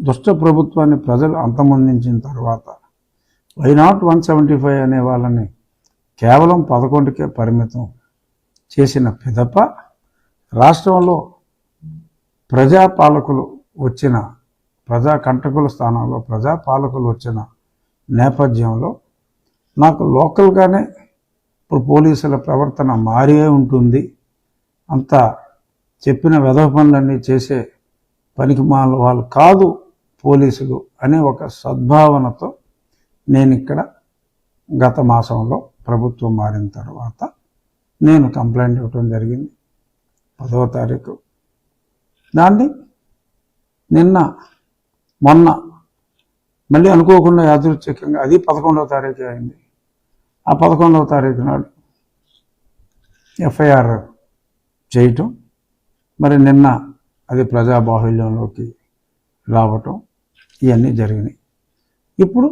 దుష్ట ప్రభుత్వాన్ని ప్రజలు అంతమొందించిన తర్వాత వై నాట్ 175 అనే వాళ్ళని కేవలం 11కే పరిమితం చేసిన పిదప రాష్ట్రంలో ప్రజాపాలకులు వచ్చిన కంటకుల స్థానంలో ప్రజాపాలకులు వచ్చిన నేపథ్యంలో నాకు లోకల్గానే ఇప్పుడు పోలీసుల ప్రవర్తన మారే ఉంటుంది, అంతా చెప్పిన వెధవ పనులన్నీ చేసే పనికి మాల వాళ్ళు కాదు పోలీసులు అనే ఒక సద్భావనతో నేను ఇక్కడ గత మాసంలో ప్రభుత్వం మారిన తర్వాత నేను కంప్లైంట్ ఇవ్వటం జరిగింది 10వ తారీఖు. దాన్ని మొన్న మళ్ళీ అనుకోకుండా యాదృచ్ఛికంగా అది 11వ తారీఖు అయింది. ఆ 11వ తారీఖు నాడు ఎఫ్ఐఆర్ చేయటం, మరి నిన్న అది ప్రజాబాహుల్యంలోకి రావటం, ఇవన్నీ జరిగినాయి. ఇప్పుడు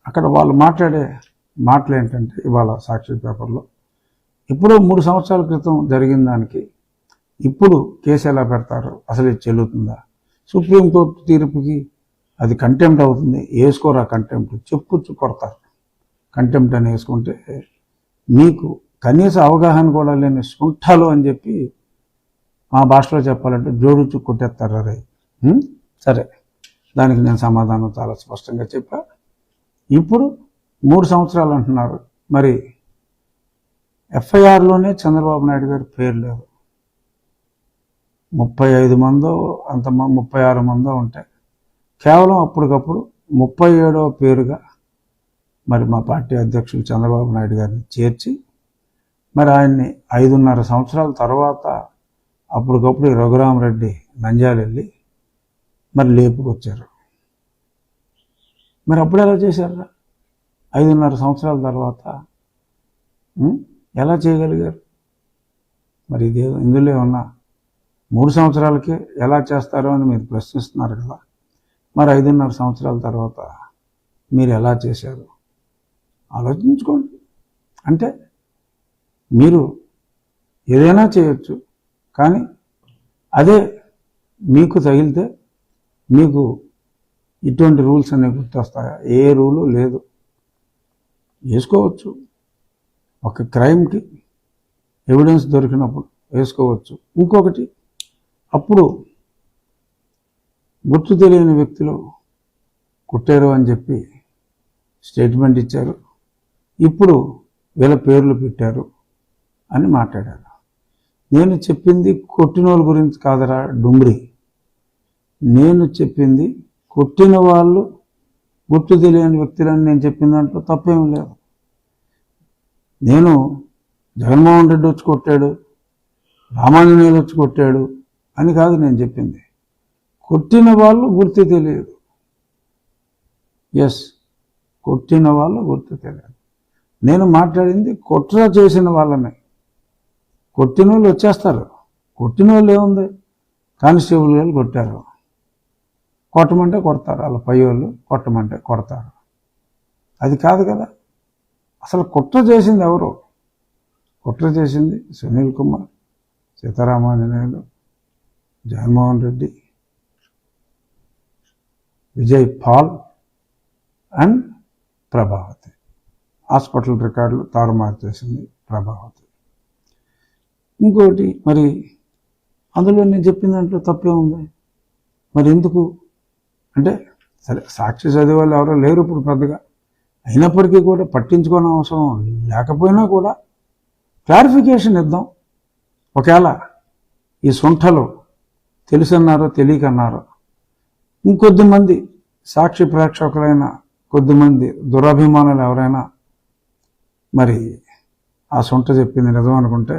అక్కడ వాళ్ళు మాట్లాడే మాటలు ఏంటంటే ఇవాళ సాక్షి పేపర్లో ఇప్పుడు 3 సంవత్సరాల క్రితం జరిగిన దానికి ఇప్పుడు కేసు ఎలా పెడతారు, అసలు ఇది చెల్లుతుందా, సుప్రీంకోర్టు తీర్పుకి అది కంటెంప్ట్ అవుతుంది, వేసుకోరా కంటెంప్ట్ చెప్పుచ్చు కొడతారు. కంటెంప్ట్ అని వేసుకుంటే మీకు కనీస అవగాహన కూడా లేని సుంఠాలు అని చెప్పి మా భాషలో చెప్పాలంటే జోడుచు కొట్టేస్తారు. రే సరే, దానికి నేను సమాధానం చాలా స్పష్టంగా చెప్పా. ఇప్పుడు 3 సంవత్సరాలు అంటున్నారు. మరి ఎఫ్ఐఆర్లోనే చంద్రబాబు నాయుడు గారి పేరు లేదు. 35 మందో 36 మందో ఉంటాయి. కేవలం అప్పటికప్పుడు 37వ పేరుగా మరి మా పార్టీ అధ్యక్షులు చంద్రబాబు నాయుడు గారిని చేర్చి మరి ఆయన్ని 5.5 సంవత్సరాల తర్వాత అప్పటికప్పుడు రఘురామరెడ్డి నంద్యాల వెళ్ళి మరి లేపుకొచ్చారు. మరి అప్పుడు ఎలా చేశారా? 5.5 సంవత్సరాల తర్వాత ఎలా చేయగలిగారు? మరి ఇదే ఇందులో ఉన్న 3 సంవత్సరాలకే ఎలా చేస్తారో అని మీరు ప్రశ్నిస్తున్నారు కదా. మరి 5.5 సంవత్సరాల తర్వాత మీరు ఎలా చేశారు ఆలోచించుకోండి. అంటే మీరు ఏదైనా చేయొచ్చు, కానీ అదే మీకు తగిలితే మీకు ఇటువంటి రూల్స్ అనేవి గుర్తొస్తాయా? ఏ రూలు లేదు. వేసుకోవచ్చు, ఒక క్రైమ్కి ఎవిడెన్స్ దొరికినప్పుడు వేసుకోవచ్చు. ఇంకొకటి, అప్పుడు గుర్తు తెలియని వ్యక్తులు కుట్టారు అని చెప్పి స్టేట్మెంట్ ఇచ్చారు, ఇప్పుడు వీళ్ళ పేర్లు పెట్టారు అని మాట్లాడారు. నేను చెప్పింది కొట్టినోళ్ళ గురించి కాదరా డుమ్రి, నేను చెప్పింది కొట్టిన వాళ్ళు గుర్తు తెలియని వ్యక్తులని నేను చెప్పిన దాంట్లో తప్పేం లేదు. నేను జగన్మోహన్ రెడ్డి వచ్చి కొట్టాడు, రామాంజనేయులు వచ్చి కొట్టాడు అని కాదు నేను చెప్పింది. కొట్టిన వాళ్ళు గుర్తు తెలియదు. ఎస్, కొట్టిన వాళ్ళు గుర్తు తెలియదు. నేను మాట్లాడింది కుట్ర చేసిన వాళ్ళని. కొట్టిన వాళ్ళు వచ్చేస్తారు. కొట్టిన వాళ్ళు ఏముంది, కానిస్టేబుల్ వాళ్ళు కొట్టారు, కొట్టమంటే కొడతారు, వాళ్ళ పై వాళ్ళు కొట్టమంటే కొడతారు. అది కాదు కదా. అసలు కుట్ర చేసింది ఎవరు? కుట్ర చేసింది సునీల్ కుమార్, సీతారామాంజనేయులు, జగన్మోహన్ రెడ్డి, విజయ్ పాల్ అండ్ ప్రభావతి. హాస్పిటల్ రికార్డులు తారుమారు చేసింది ప్రభావతి. ఇంకోటి, మరి అందులో నేను చెప్పిన దాంట్లో తప్పే ఉంది. మరి ఎందుకు అంటే, సరే సాక్షి చదివే వాళ్ళు ఎవరో లేరు ఇప్పుడు పెద్దగా, అయినప్పటికీ కూడా పట్టించుకోని అవసరం లేకపోయినా కూడా క్లారిఫికేషన్ ఇద్దాం. ఒకవేళ ఈ సొంఠలు తెలుసన్నారో తెలియకన్నారో, ఇంకొద్దిమంది సాక్షి ప్రేక్షకులైన కొద్దిమంది దురభిమానులు ఎవరైనా మరి ఆ సొంట చెప్పింది నిజం అనుకుంటే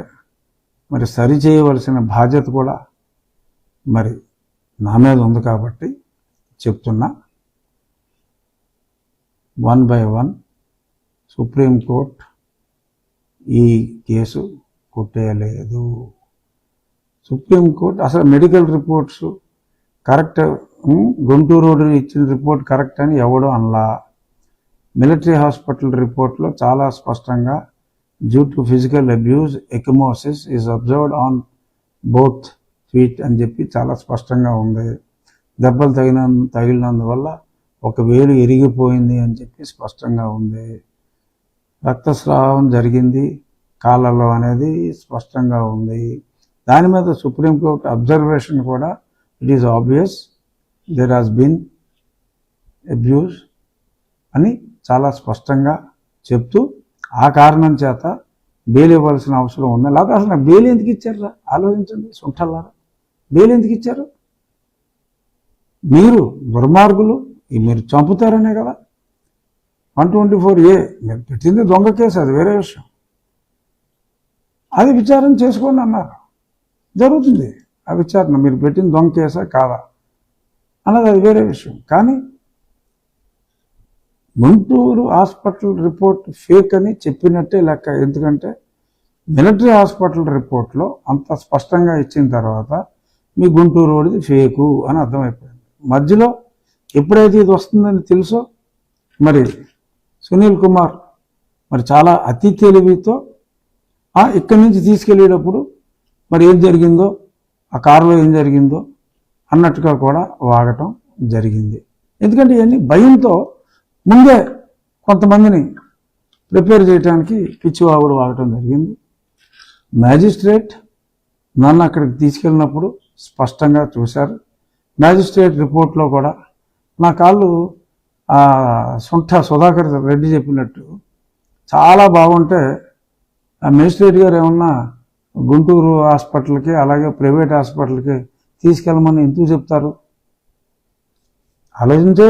మరి సరి చేయవలసిన బాధ్యత కూడా మరి నా మీద ఉంది. కాబట్టి చెప్తున్నా, 1 by 1 సుప్రీంకోర్టు ఈ కేసు కొట్టేయలేదు. సుప్రీంకోర్టు అసలు medical reports correct, Guntur road ఇచ్చిన రిపోర్ట్ కరెక్ట్ అని ఎవడో అనలా. మిలిటరీ హాస్పిటల్ రిపోర్ట్లో చాలా స్పష్టంగా due to physical abuse ecchymosis is observed on both feet అని చెప్పి చాలా స్పష్టంగా ఉంది. దెబ్బలు తగిలినందువల్ల ఒక వేలు ఇరిగిపోయింది అని చెప్పి స్పష్టంగా ఉంది. రక్తస్రావం జరిగింది కాళ్ళలో అనేది స్పష్టంగా ఉంది. దాని మీద సుప్రీంకోర్టు అబ్జర్వేషన్ కూడా it is obvious there has been abuse అని చాలా స్పష్టంగా చెప్తూ ఆ కారణం చేత బెయిల్ ఇవ్వాల్సిన అవసరం ఉంది. లేకపోతే అసలు బెయిల్ ఎందుకు ఇచ్చారా ఆలోచించండి. సుంఠల్లారా బెయిల్ ఎందుకు ఇచ్చారు? మీరు దుర్మార్గులు, మీరు చంపుతారనే కదా 124A మీరు పెట్టింది దొంగ కేసు, అది వేరే విషయం. అది విచారణ చేసుకోండి అన్నారు. జరుగుతుంది ఆ విచారణ. మీరు పెట్టిన దొంగ కేసా కాదా అన్నది అది వేరే విషయం. కానీ గుంటూరు హాస్పిటల్ రిపోర్ట్ ఫేక్ అని చెప్పినట్టే లెక్క. ఎందుకంటే మిలిటరీ హాస్పిటల్ రిపోర్ట్లో అంత స్పష్టంగా ఇచ్చిన తర్వాత మీ గుంటూరు వాడిది ఫేకు అని అర్థమైపోయింది. మధ్యలో ఎప్పుడైతే ఇది వస్తుందని తెలుసో మరి సునీల్ కుమార్ మరి చాలా అతి తెలివితో ఇక్కడి నుంచి తీసుకెళ్ళేటప్పుడు మరి ఏం జరిగిందో, ఆ కారులో ఏం జరిగిందో అన్నట్టుగా కూడా వాగటం జరిగింది. ఎందుకంటే ఇవన్నీ భయంతో ముందే కొంతమందిని ప్రిపేర్ చేయడానికి పిచ్చివాగుడు వాగటం జరిగింది. మ్యాజిస్ట్రేట్ నన్ను అక్కడికి తీసుకెళ్ళినప్పుడు స్పష్టంగా చూశారు. మ్యాజిస్ట్రేట్ రిపోర్ట్లో కూడా నా కాళ్ళు సుధాకర్ రెడ్డి చెప్పినట్టు చాలా బాగుంటే ఆ మేజిస్ట్రేట్ గారు ఏమన్నా గుంటూరు హాస్పిటల్కి అలాగే ప్రైవేట్ హాస్పిటల్కి తీసుకెళ్ళమని ఎందుకు చెప్తారు? ఆలోచించు.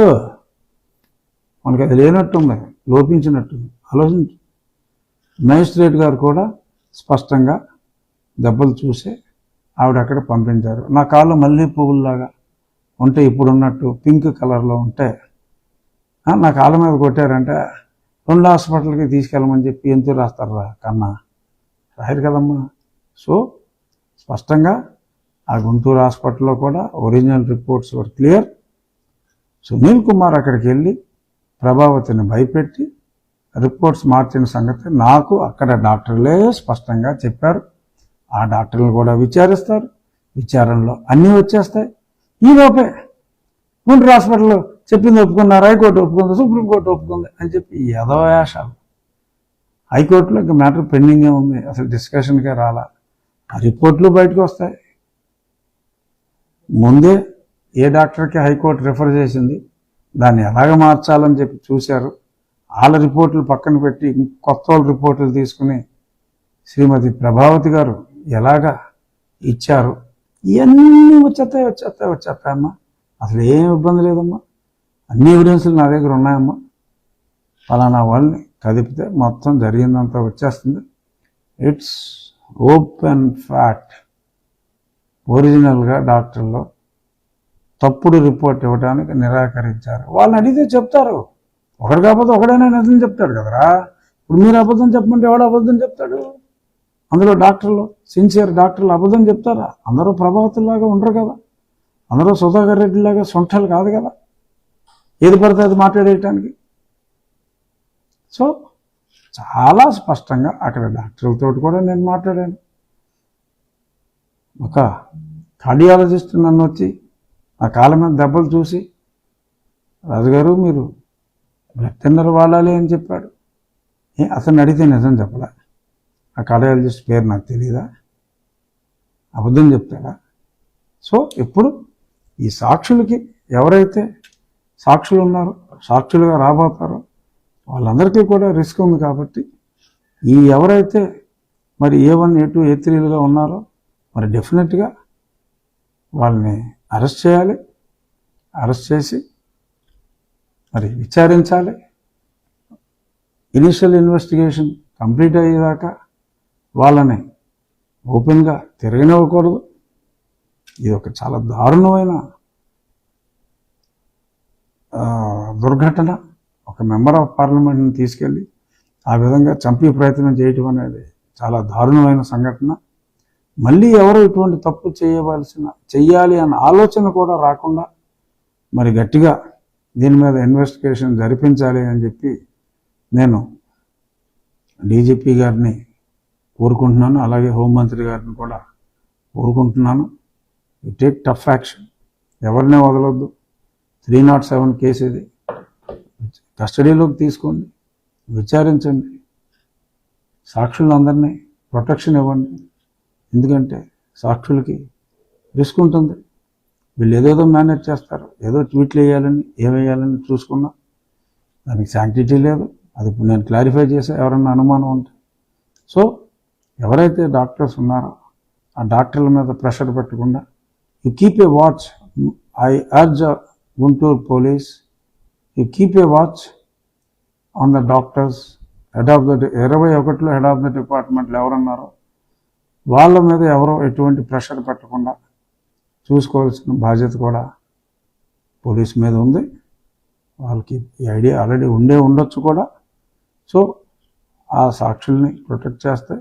మనకి అది లేనట్టుంది, లోపించినట్టుంది. ఆలోచించు. మేజిస్ట్రేట్ గారు కూడా స్పష్టంగా దెబ్బలు చూసి ఆవిడ అక్కడ పంపించారు. నా కాళ్ళు మళ్ళీ పువ్వుల్లాగా ఉంటే ఇప్పుడున్నట్టు పింక్ కలర్లో ఉంటే నా కాళ్ళ మీద కొట్టారంటే 2 హాస్పిటల్కి తీసుకెళ్ళమని చెప్పి ఎందుకు రాస్తారా కన్నా? రాయరు కదమ్మా. సో స్పష్టంగా ఆ గుంటూరు హాస్పిటల్లో కూడా ఒరిజినల్ రిపోర్ట్స్ వర్ క్లియర్. సునీల్ కుమార్ అక్కడికి వెళ్ళి ప్రభావతిని భయపెట్టి రిపోర్ట్స్ మార్చిన సంగతి నాకు అక్కడ డాక్టర్లే స్పష్టంగా చెప్పారు. ఆ డాక్టర్లు కూడా విచారిస్తారు. విచారణలో అన్నీ వచ్చేస్తాయి. ఈలోపే గుంటూరు హాస్పిటల్లో చెప్పింది ఒప్పుకున్నారు, హైకోర్టు ఒప్పుకుంది, సుప్రీంకోర్టు ఒప్పుకుంది అని చెప్పి యథవేషాలు. హైకోర్టులో ఇంకా మ్యాటర్ పెండింగే ఉంది, అసలు డిస్కషన్కే రాలా. ఆ రిపోర్ట్లు బయటకు వస్తాయి. ముందే ఏ డాక్టర్కి హైకోర్టు రిఫర్ చేసింది దాన్ని ఎలాగ మార్చాలని చెప్పి చూశారు. వాళ్ళ రిపోర్ట్లు పక్కన పెట్టి కొత్త వాళ్ళ రిపోర్ట్లు తీసుకుని శ్రీమతి ప్రభావతి గారు ఎలాగా ఇచ్చారు. ఇవన్నీ వచ్చేస్తాయమ్మా. అసలు ఏం ఇబ్బంది లేదమ్మా. అన్ని ఎవిడెన్స్లు నా దగ్గర ఉన్నాయమ్మా. ఫలానా వాళ్ళని కదిపితే మొత్తం జరిగిందంతా వచ్చేస్తుంది. It's open fact. ఒరిజినల్గా డాక్టర్లు తప్పుడు రిపోర్ట్ ఇవ్వడానికి నిరాకరించారు. వాళ్ళని అడిగితే చెప్తారు. ఒకటి కాకపోతే ఒకడైనా నిజం చెప్తాడు కదరా. ఇప్పుడు మీరు అబద్ధం చెప్పమంటే ఎవడు అబద్ధం చెప్తాడు? అందులో డాక్టర్లు, సిన్సియర్ డాక్టర్లు అబద్ధం చెప్తారా? అందరూ ప్రభావితుల్లాగా ఉండరు కదా. అందరూ సుధాకర్ రెడ్డిలాగా సొంటలు కాదు కదా ఏది పడితే అది మాట్లాడేయటానికి. సో చాలా స్పష్టంగా అక్కడ డాక్టర్లతో కూడా నేను మాట్లాడాను. ఒక కార్డియాలజిస్ట్ నన్ను వచ్చి నా కాళ్ళ మీద దెబ్బలు చూసి, రాజుగారు మీరు బ్లడ్ థిన్నర్ వాడాలి అని చెప్పాడు. అతన్ని అడిగితే నిజం చెప్పలా. ఆ కార్డియాలజిస్ట్ పేరు నాకు తెలియదా? అబద్ధం చెప్తాడా? సో ఇప్పుడు ఈ సాక్షులకి ఎవరైతే సాక్షులు ఉన్నారో, సాక్షులుగా రాబోతారో వాళ్ళందరికీ కూడా రిస్క్ ఉంది. కాబట్టి ఈ ఎవరైతే మరి A1, A2, A3లుగా ఉన్నారో మరి డెఫినెట్గా వాళ్ళని అరెస్ట్ చేయాలి. అరెస్ట్ చేసి మరి విచారించాలి. ఇనిషియల్ ఇన్వెస్టిగేషన్ కంప్లీట్ అయ్యేదాకా వాళ్ళని ఓపెన్గా తిరగనివ్వకూడదు. ఇది ఒక చాలా దారుణమైన దుర్ఘటన. ఒక మెంబర్ ఆఫ్ పార్లమెంట్ని తీసుకెళ్ళి ఆ విధంగా చంపే ప్రయత్నం చేయటం అనేది చాలా దారుణమైన సంఘటన. మళ్ళీ ఎవరు ఇటువంటి తప్పు చెయ్యాలి అన్న ఆలోచన కూడా రాకుండా మరి గట్టిగా దీని మీద ఇన్వెస్టిగేషన్ జరిపించాలి అని చెప్పి నేను డీజీపీ గారిని కోరుకుంటున్నాను. అలాగే హోంమంత్రి గారిని కూడా కోరుకుంటున్నాను. You take tough action. ఎవరినే వదలొద్దు. 307 కేసు ఇది. కస్టడీలోకి తీసుకోండి, విచారించండి, సాక్షులందరినీ ప్రొటెక్షన్ ఇవ్వండి. ఎందుకంటే సాక్షులకి రిస్క్ ఉంటుంది. వీళ్ళు ఏదేదో మేనేజ్ చేస్తారు, ఏదో ట్వీట్లు వేయాలని ఏమేయాలని చూసుకున్నా దానికి శాంక్టిటీ లేదు. అది ఇప్పుడు నేను క్లారిఫై చేసే ఎవరన్నా అనుమానం ఉంటే. సో ఎవరైతే డాక్టర్స్ ఉన్నారో ఆ డాక్టర్ల మీద ప్రెషర్ పెట్టకుండా you keep a watch. I urge Guntur police, you keep a watch on the doctors. Head of the 21లో హెడ్ ఆఫ్ ద డిపార్ట్మెంట్లు ఎవరున్నారో వాళ్ళ మీద ఎవరో ఎటువంటి ప్రెషర్ పెట్టకుండా చూసుకోవాల్సిన బాధ్యత కూడా పోలీస్ మీద ఉంది. వాళ్ళకి ఈ ఐడియా ఆల్రెడీ ఉండొచ్చు కూడా. సో ఆ సాక్షుల్ని ప్రొటెక్ట్ చేస్తే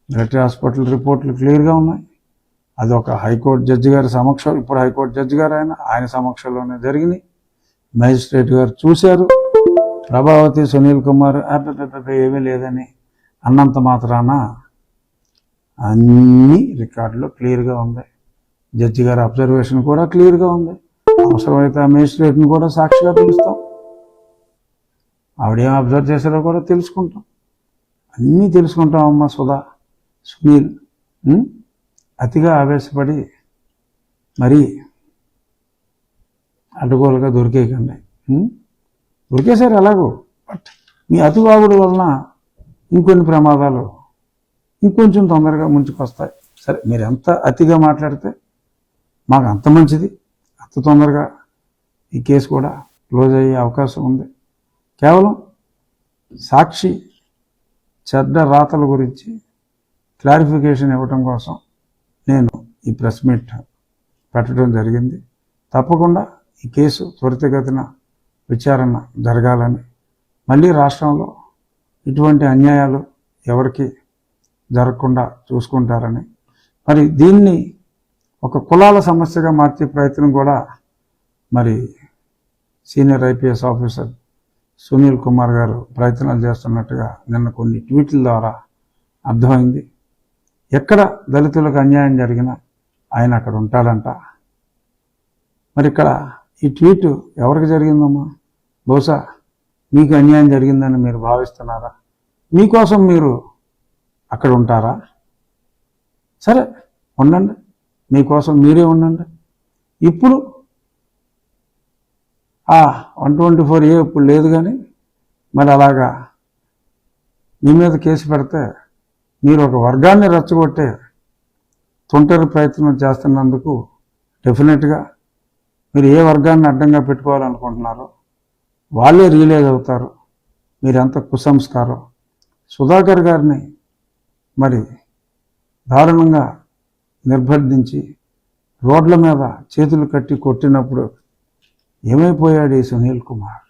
మిలిటరీ హాస్పిటల్ రిపోర్ట్లు క్లియర్గా ఉన్నాయి. అది ఒక హైకోర్టు జడ్జి గారి సమక్షం, ఇప్పుడు హైకోర్టు జడ్జి గారు ఆయన సమక్షంలోనే జరిగినాయి. మేజిస్ట్రేట్ గారు చూశారు. ప్రభావతి, సునీల్ కుమార్ ఏమీ లేదని అన్నంత మాత్రాన అన్ని రికార్డులో క్లియర్గా ఉంది. జడ్జి గారి అబ్జర్వేషన్ కూడా క్లియర్గా ఉంది. అవసరమైతే ఆ మేజిస్ట్రేట్ని కూడా సాక్షిగా పిలుస్తాం, ఆవిడేం అబ్జర్వ్ చేశారో కూడా తెలుసుకుంటాం. అన్నీ తెలుసుకుంటాం. అమ్మ సుధా, సునీల్ అతిగా ఆవేశపడి మరీ అడ్డగోలుగా దొరికేయకండి. దొరికేశారు ఎలాగో, బట్ మీ అతివాగుడు వలన ఇంకొన్ని ప్రమాదాలు ఇంకొంచెం తొందరగా ముంచుకొస్తాయి. సరే, మీరు ఎంత అతిగా మాట్లాడితే మాకు అంత మంచిది. అంత తొందరగా ఈ కేసు కూడా క్లోజ్ అయ్యే అవకాశం ఉంది. కేవలం సాక్షి చెడ్డ రాతల గురించి క్లారిఫికేషన్ ఇవ్వటం కోసం నేను ఈ ప్రెస్ మీట్ పెట్టడం జరిగింది. తప్పకుండా ఈ కేసు త్వరితగతిన విచారణ జరగాలని, మళ్ళీ రాష్ట్రంలో ఇటువంటి అన్యాయాలు ఎవరికి జరగకుండా చూసుకుంటారని, మరి దీన్ని ఒక కులాల సమస్యగా మార్చే ప్రయత్నం కూడా మరి senior IPS officer Sunil Kumar గారు ప్రయత్నాలు చేస్తున్నట్టుగా నిన్న కొన్ని ట్వీట్ల ద్వారా అర్థమైంది. ఎక్కడ దళితులకు అన్యాయం జరిగినా ఆయన అక్కడ ఉంటాడంట. మరి ఇక్కడ ఈ ట్వీట్ ఎవరికి జరిగిందమ్మా? బహుశా మీకు అన్యాయం జరిగిందని మీరు భావిస్తున్నారా? మీకోసం మీరు అక్కడ ఉంటారా? సరే, ఉండండి, మీకోసం మీరే ఉండండి. ఇప్పుడు 124A ఇప్పుడు లేదు, కానీ మరి అలాగా మీ మీద కేసు పెడితే మీరు ఒక వర్గాన్ని రెచ్చగొట్టే తుంటరి ప్రయత్నం చేస్తున్నందుకు డెఫినెట్గా మీరు ఏ వర్గాన్ని అడ్డంగా పెట్టుకోవాలనుకుంటున్నారో వాళ్ళే రియలైజ్ అవుతారు మీరెంత కుసంస్కారం. సుధాకర్ గారిని మరి దారుణంగా నిర్బంధించి రోడ్ల మీద చేతులు కట్టి కొట్టినప్పుడు ఏమైపోయాడు ఈ సునీల్ కుమార్?